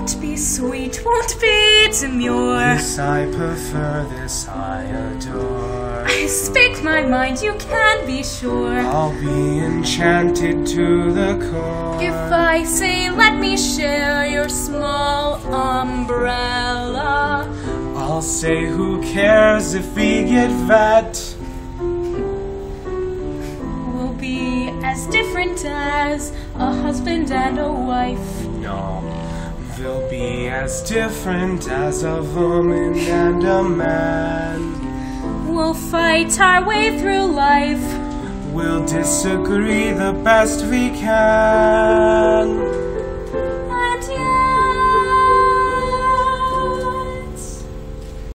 Won't be sweet, won't be demure. This I prefer, this I adore. I speak my mind, you can be sure. I'll be enchanted to the core. If I say let me share your small umbrella, I'll say who cares if we get vet. we'll be as different as a husband and a wife. No, they'll be as different as a woman and a man. We'll fight our way through life. We'll disagree the best we can.